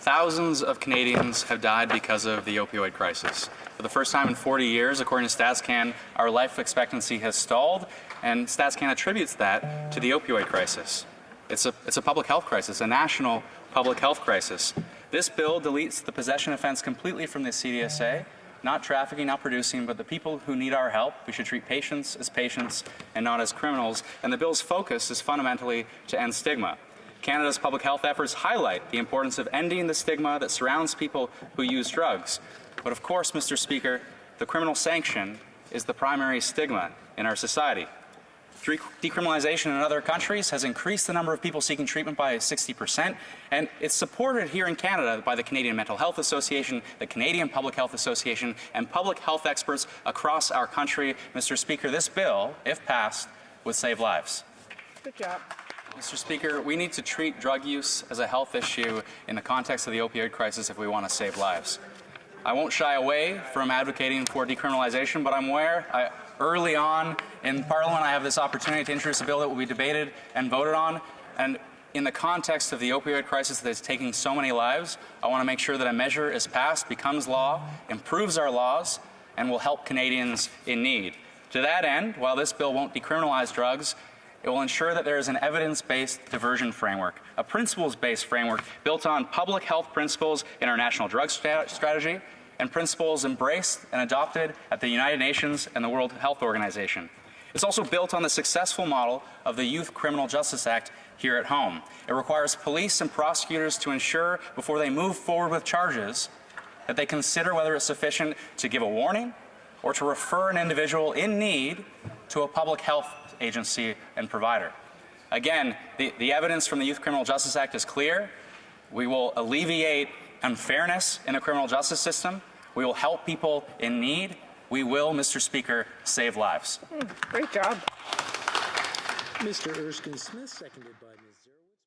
Thousands of Canadians have died because of the opioid crisis. For the first time in 40 years, according to StatsCan, our life expectancy has stalled, and StatsCan attributes that to the opioid crisis. It's a public health crisis, a national public health crisis. This bill deletes the possession offense completely from the CDSA, not trafficking, not producing, but the people who need our help. We should treat patients and not as criminals, and the bill's focus is fundamentally to end stigma. Canada's public health efforts highlight the importance of ending the stigma that surrounds people who use drugs. But of course, Mr. Speaker, the criminal sanction is the primary stigma in our society. Decriminalization in other countries has increased the number of people seeking treatment by 60%, and it's supported here in Canada by the Canadian Mental Health Association, the Canadian Public Health Association, and public health experts across our country. Mr. Speaker, this bill, if passed, would save lives. Good job. Mr. Speaker, we need to treat drug use as a health issue in the context of the opioid crisis if we want to save lives. I won't shy away from advocating for decriminalization, but I'm aware early on in Parliament I have this opportunity to introduce a bill that will be debated and voted on. And in the context of the opioid crisis that is taking so many lives, I want to make sure that a measure is passed, becomes law, improves our laws, and will help Canadians in need. To that end, while this bill won't decriminalize drugs, it will ensure that there is an evidence-based diversion framework, a principles-based framework built on public health principles in our national drug strategy and principles embraced and adopted at the United Nations and the World Health Organization. It's also built on the successful model of the Youth Criminal Justice Act here at home. It requires police and prosecutors to ensure before they move forward with charges that they consider whether it's sufficient to give a warning or to refer an individual in need to a public health agency and provider. Again, the evidence from the Youth Criminal Justice Act is clear. We will alleviate unfairness in the criminal justice system. We will help people in need. We will, Mr. Speaker, save lives. Great job. Mr. Erskine-Smith, seconded by Ms. Zerwitz.